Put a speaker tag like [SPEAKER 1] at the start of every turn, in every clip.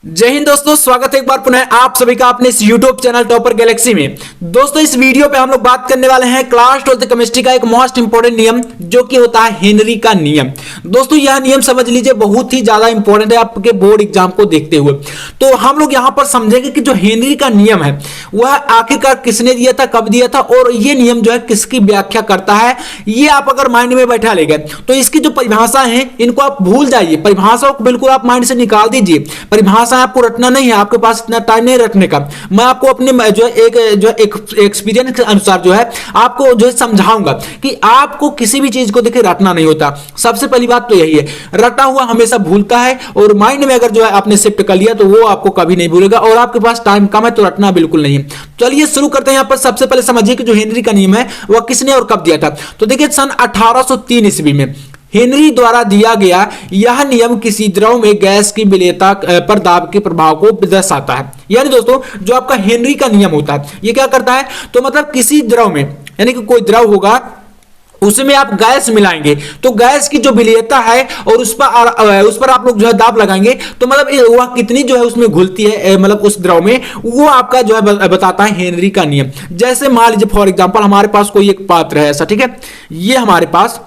[SPEAKER 1] जय हिंद दोस्तों, स्वागत है एक बार पुनः आप सभी का अपने इस YouTube चैनल टॉपर गैलेक्सी में। दोस्तों इस वीडियो पे हम लोग बात करने वाले हैं क्लास 12th केमिस्ट्री का एक मोस्ट इंपोर्टेंट नियम जो कि होता है हेनरी का नियम। दोस्तों यह नियम समझ लीजिए बहुत ही ज्यादा इंपॉर्टेंट है आपके बोर्ड एग्जाम को देखते हुए। तो हम लोग यहाँ पर समझेंगे कि जो हेनरी का नियम है वह आखिरकार किसने दिया था, कब दिया था और ये नियम जो है किसकी व्याख्या करता है। ये आप अगर माइंड में बैठा ले गए तो इसकी जो परिभाषा है इनको आप भूल जाइए, परिभाषाओं को बिल्कुल आप माइंड से निकाल दीजिए। परिभाषा आपको रटना नहीं है, आपके पास इतना टाइम नहीं रटने का। मैं आपको अपने जो एक एक्सपीरियंस के अनुसार जो है आपको जो है समझाऊंगा कि आपको किसी भी चीज को देखिए रटना नहीं होता। सबसे पहली बात तो यही है, रटा हुआ हमेशा भूलता है और माइंड में अगर जो है आपने शिफ्ट कर लिया तो वो आपको कभी नहीं भूलेगा और आपके पास टाइम कम है तो रटना बिल्कुल नहीं है। चलिए शुरू करते हैं। यहाँ पर सबसे पहले समझिए कि जो हेनरी का नियम है वह किसने और कब दिया था। तो देखिए सन 1803 ईस्वी में हेनरी द्वारा दिया गया यह नियम किसी द्रव में गैस की विलेयता पर दाब के प्रभाव को दर्शाता है। यानी दोस्तों जो आपका हेनरी का नियम होता है ये क्या करता है, तो मतलब किसी द्रव में, यानी कि कोई द्रव होगा उसमें आप गैस मिलाएंगे तो गैस की जो विलेयता है और उस पर आप लोग जो है दाब लगाएंगे तो मतलब वह कितनी जो है उसमें घुलती है, मतलब उस द्रव में, वो आपका जो है बताता है हेनरी का नियम। जैसे मान लीजिए फॉर एग्जांपल हमारे पास कोई एक पात्र है ऐसा, ठीक है, ये हमारे पास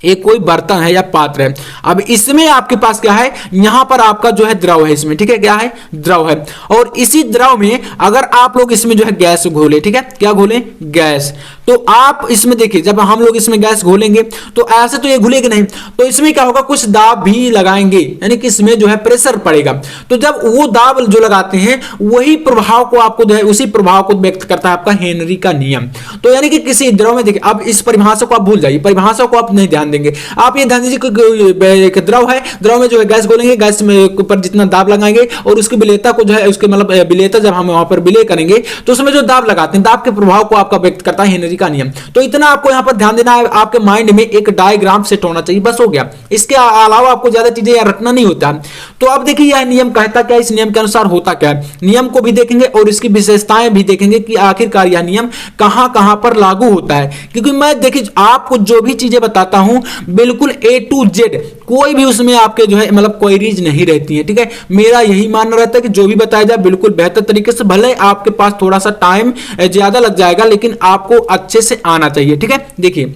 [SPEAKER 1] एक कोई बर्तन है या पात्र है। अब इसमें आपके पास क्या है, यहां पर आपका जो है द्रव है, इसमें ठीक है, क्या है, द्रव है। और इसी द्रव में अगर आप लोग इसमें जो है गैस घोले, ठीक है, क्या घोले, गैस, तो आप इसमें देखिए जब हम लोग इसमें गैस घोलेंगे तो ऐसे तो ये घुलेगी नहीं, तो इसमें क्या होगा, कुछ दाब भी लगाएंगे, यानी कि इसमें जो है प्रेशर पड़ेगा। तो जब वो दाब जो लगाते हैं वही प्रभाव को आपको जो है उसी प्रभाव को व्यक्त करता है आपका हेनरी का नियम। तो यानी कि किसी द्रव में देखिए, अब इस परिभाषा को आप भूल जाइए, परिभाषा को आप नहीं ध्यान देंगे, आप ये ध्यान दीजिए कि एक द्रव है, द्रव में जो है गैस घोलेंगे, गैस में ऊपर जितना दाब लगाएंगे और उसकी विलेयता को जो है उसके मतलब विलेयता जब हम वहां पर विलय करेंगे तो उसमें जो दाब लगाते हैं दाब के प्रभाव को आपका व्यक्त करता है हेनरी का नियम। तो इतना आपको यहां पर ध्यान देना है, आपके माइंड में एक डायग्राम सेट होना चाहिए, बस हो गया। इसके अलावा आपको ज्यादा चीजें याद रखना नहीं होता। तो अब देखिए यह नियम कहता क्या, इस नियम के अनुसार होता क्या है, नियम को भी देखेंगे और इसकी विशेषताएं भी देखेंगे कि आखिरकार यह नियम कहां कहां पर लागू होता है। क्योंकि मैं देखिए आपको जो भी चीजें बताता हूं बिल्कुल A to Z, कोई भी उसमें आपके जो है मतलब क्वेरीज नहीं रहती है, ठीक है। मेरा यही मानना रहता है कि जो भी बताया जाए बिल्कुल बेहतर तरीके से, भले आपके पास थोड़ा सा टाइम ज्यादा लग जाएगा लेकिन आपको अच्छे से आना चाहिए, ठीक है। देखिए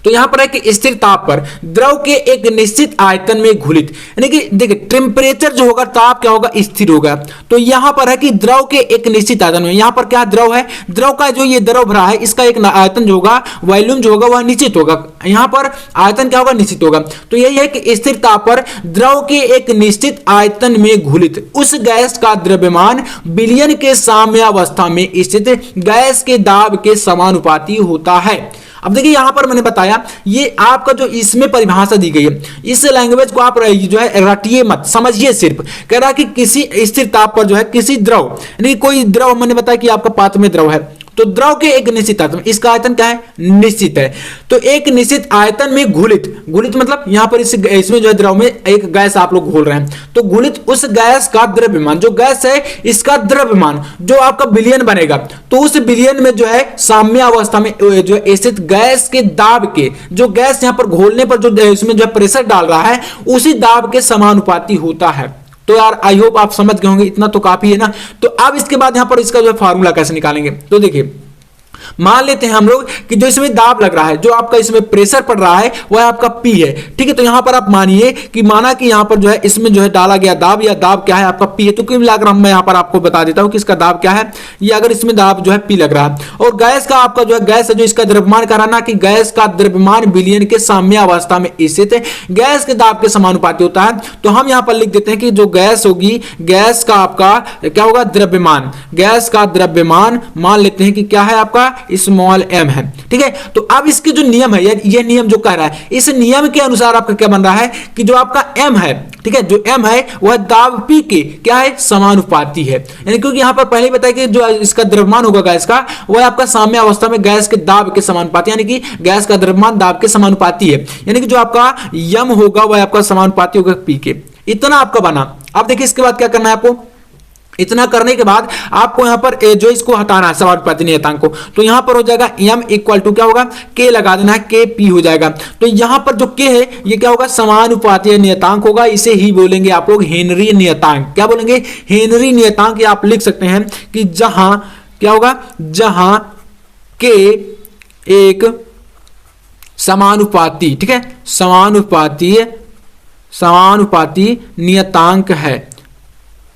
[SPEAKER 1] तो यहां पर है कि स्थिर ताप पर द्रव के एक निश्चित आयतन में घुलित, यानी कि देखिए टेम्परेचर जो होगा, ताप क्या होगा, स्थिर होगा। तो यहां पर है कि द्रव के एक निश्चित आयतन में, यहां पर क्या द्रव है, द्रव का जो ये द्रव भरा है इसका एक आयतन जो होगा, वॉल्यूम जो होगा वह निश्चित होगा। यहां पर आयतन क्या होगा, निश्चित होगा। तो यही है कि स्थिर ताप पर द्रव के एक निश्चित आयतन में घुलित उस गैस का द्रव्यमान विलयन के साम्यावस्था में स्थित गैस के दाब के समानुपाती होता है। अब देखिए यहां पर मैंने बताया ये आपका जो इसमें परिभाषा दी गई है, इस लैंग्वेज को आप जो है रटिए मत, समझिए। सिर्फ कह रहा है कि किसी स्थिर ताप पर जो है किसी द्रव, यानी कोई द्रव, मैंने बताया कि आपका पात्र में द्रव है तो द्रव के एक निश्चित आयतन, इसका आयतन क्या है, निश्चित है। तो एक निश्चित आयतन में घुलित, घुलित मतलब यहां पर इसमें जो है द्रव में एक गैस आप लोग घोल रहे हैं तो घुलित उस गैस का द्रव्यमान, जो गैस है इसका द्रव्यमान जो आपका विलयन बनेगा, तो उस विलयन में जो है साम्यावस्था में जो स्थित गैस के दाब के, जो गैस यहां पर घोलने पर जो इसमें जो प्रेशर डाल रहा है उसी दाब के समानुपाती होता है। तो यार आई होप आप समझ गए होंगे, इतना तो काफी है ना। तो अब इसके बाद यहां पर इसका जो है फार्मूला कैसे निकालेंगे, तो देखिए मान लेते हैं हम लोग कि जो इसमें दाब लग रहा है, जो आपका इसमें प्रेशर पड़ रहा है वह आपका P है, ठीक है। तो यहां पर आप मानिए कि माना कि यहां पर जो है इसमें जो है डाला गया दाब, या दाब क्या है आपका P है, तो क्यों मिलाकर मैं यहां पर आपको बता देता हूं कि इसका दाब क्या है। ये अगर इसमें दाब जो है P लग रहा है और गैस का आपका जो है गैस है जो इसका द्रव्यमान कराना कि गैस का द्रव्यमान विलयन के साम्यावस्था में स्थित है गैस के दाब के समानुपाती होता है। तो हम यहां पर लिख देते हैं कि जो गैस होगी, गैस का आपका क्या होगा, द्रव्यमान, गैस का द्रव्यमान मान लेते हैं कि क्या है आपका स्मॉल m है, ठीक है। तो अब इसके जो नियम है, ये नियम जो कह रहा है, इस नियम के अनुसार आपका क्या बन रहा है कि जो आपका m है, ठीक है, जो m है वह दाब P के क्या है, समानुपाती है। यानी क्योंकि यहां पर पहले ही बताया कि जो इसका द्रव्यमान होगा गैस का वह आपका साम्य अवस्था में गैस के दाब के समानुपाती, यानी कि गैस का द्रव्यमान दाब के समानुपाती है, यानी कि जो आपका m होगा वह आपका समानुपाती होगा P के। इतना आपका बना। अब देखिए इसके बाद क्या करना है आपको, इतना करने के बाद आपको यहाँ पर जो इसको हटाना है समानुपाती नियतांक को, तो यहाँ पर हो जाएगा m इक्वल टू क्या होगा, k लगा देना है, k p हो जाएगा। तो यहाँ पर जो k है ये क्या होगा, समानुपाती नियतांक होगा। इसे ही बोलेंगे आप लोग हेनरी नियतांक। क्या बोलेंगे, हेनरी नियतांक। या आप लिख सकते हैं कि जहां क्या होगा, जहां k एक समानुपाती, ठीक है, समानुपाती नियतांक है।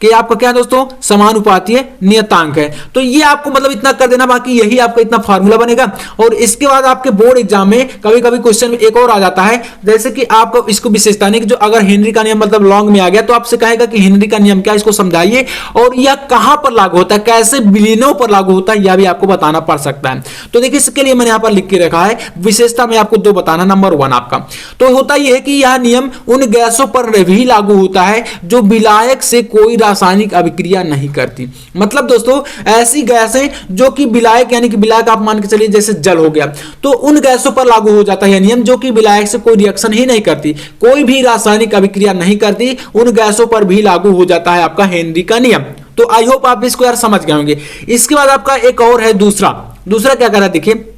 [SPEAKER 1] कि आपका क्या है दोस्तों, समानुपातीय नियतांक है। तो ये आपको मतलब इतना कर देना, बाकी यही आपका इतना फार्मूला बनेगा। और इसके बाद आपके बोर्ड एग्जाम में कभी कभी क्वेश्चन एक और आ जाता है, जैसे कि आपको इसको विशेषता नहीं कि जो अगर हेनरी का नियम मतलब लॉन्ग में आ गया तो आपसे कहेगा कि हेनरी का नियम क्या, इसको समझाइए और यह कहां पर लागू होता है, कैसे विलीनों पर लागू होता है, यह भी आपको बताना पड़ सकता है। तो देखिए इसके लिए मैंने यहां पर लिख के रखा है, विशेषता में आपको 2 बताना। नंबर 1 आपका तो होता यह है कि यह नियम उन गैसों पर भी लागू होता है जो विलायक से कोई रासायनिक अभिक्रिया नहीं करती। मतलब दोस्तों ऐसी गैसें जो कि विलायक, यानी कि विलायक आप मान के चलिए जैसे जल हो गया, तो उन गैसों पर लागू हो जाता है नियम जो कि विलायक से कोई रिएक्शन ही नहीं करती, कोई भी रासायनिक अभिक्रिया नहीं करती, उन गैसों पर भी लागू हो जाता है आपका हेनरी का नियम। तो आई होप आप इसको यार समझ गए होंगे। इसके बाद आपका एक और है दूसरा क्या कह रहा है, देखिए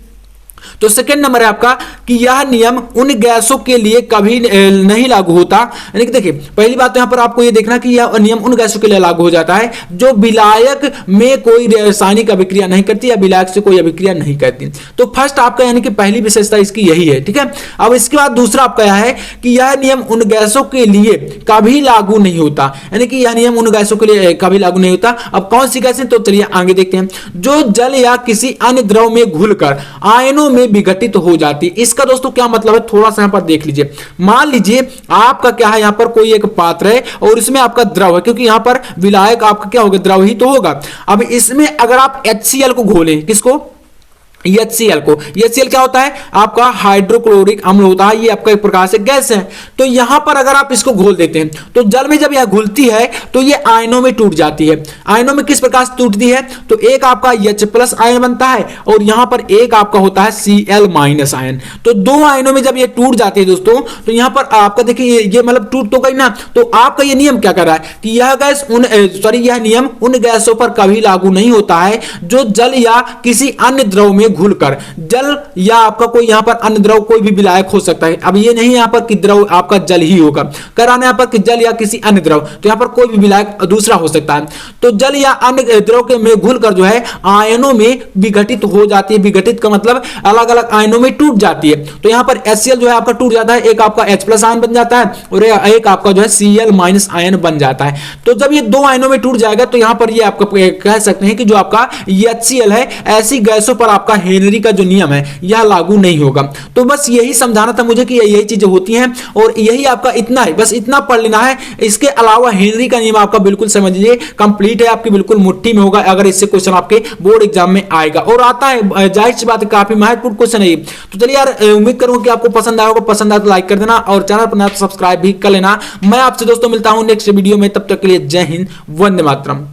[SPEAKER 1] तो सेकंड नंबर है आपका कि यह नियम उन गैसों के लिए कभी नहीं लागू होता। यानी कि देखिए पहली बात तो यहां पर आपको यह देखना कि यह नियम उन गैसों के लिए लागू हो जाता है जो विलायक में कोई रासायनिक अभिक्रिया नहीं करती या विलायक से कोई अभिक्रिया नहीं करती। तो फर्स्ट आपका यानी कि पहली विशेषता इसकी यही है, ठीक है। अब इसके बाद दूसरा आपका यह है कि यह नियम उन गैसों के लिए कभी लागू नहीं होता, यानी कि यह नियम उन गैसों के लिए कभी लागू नहीं होता। अब कौन सी गैसें, तो चलिए आगे देखते हैं। जो जल या किसी अन्य द्रव में घुलकर आयनों में विघटित हो जाती। इसका दोस्तों क्या मतलब है, थोड़ा सा यहां पर देख लीजिए। मान लीजिए आपका क्या है, यहां पर कोई एक पात्र है और इसमें आपका द्रव है, क्योंकि यहां पर विलायक आपका क्या होगा, द्रव ही तो होगा। अब इसमें अगर आप HCl को घोलें, किसको, HCl को, HCl क्या होता है आपका हाइड्रोक्लोरिक अम्ल होता है, ये आपका एक प्रकार से गैस है। तो यहां पर अगर आप इसको घोल देते हैं तो जल में जब यह घुलती है तो ये आयनों में टूट जाती है। आयनों में किस प्रकार से टूटती है, तो एक आपका H+ आयन बनता है और यहां पर एक आपका होता है Cl- आयन। तो 2 आयनों में जब ये टूट जाती है दोस्तों, तो यहां पर आपका देखिए ये मतलब टूट तो गई ना। तो आपका ये नियम क्या कर रहा है कि यह गैस यह नियम उन गैसों पर कभी लागू नहीं होता है जो जल या किसी अन्य द्रव में घुलकर, जल या आपका कोई यहां पर अन्य द्रव कोई भी विलायक हो सकता है। अब ये नहीं यहां पर कि द्रव आपका जल ही होगा, कराना यहां पर कि जल या किसी अन्य द्रव, तो यहां पर कोई भी विलायक दूसरा हो सकता है। तो जल या अन्य द्रव के में घुलकर जो है आयनों में विघटित हो जाती है। विघटित का मतलब अलग अलग आयनों में टूट जाती है। तो यहां पर HCl जो है आपका टूट जाता है, एक आपका H+ आयन बन जाता है और एक आपका जो है Cl- आयन बन जाता है। तो जब ये 2 आयनों में टूट जाएगा तो यहां पर ये आपका कह सकते हैं कि जो आपका HCl है, ऐसी गैसों पर आपका हेनरी का जो नियम है यह लागू नहीं होगा। तो बस यही समझाना था मुझे कि यही चीजें होती हैं और यही आपका इतना है, बस इतना पढ़ लेना है। इसके अलावा हेनरी का नियम आपका बिल्कुल समझ लीजिए कंप्लीट है, आपकी बिल्कुल मुट्ठी में होगा अगर इससे क्वेश्चन आपके बोर्ड एग्जाम में आएगा। और आता है, जाहिर सी बात है काफी महत्वपूर्ण क्वेश्चन है। तो चलिए यार उम्मीद करूंगा कि आपको पसंद आया होगा, पसंद आया तो लाइक कर देना और चैनल पर नया तो सब्सक्राइब भी कर लेना। मैं आपसे दोस्तों मिलता हूं नेक्स्ट वीडियो में, तब तक के लिए जय हिंद, वंदे मातरम।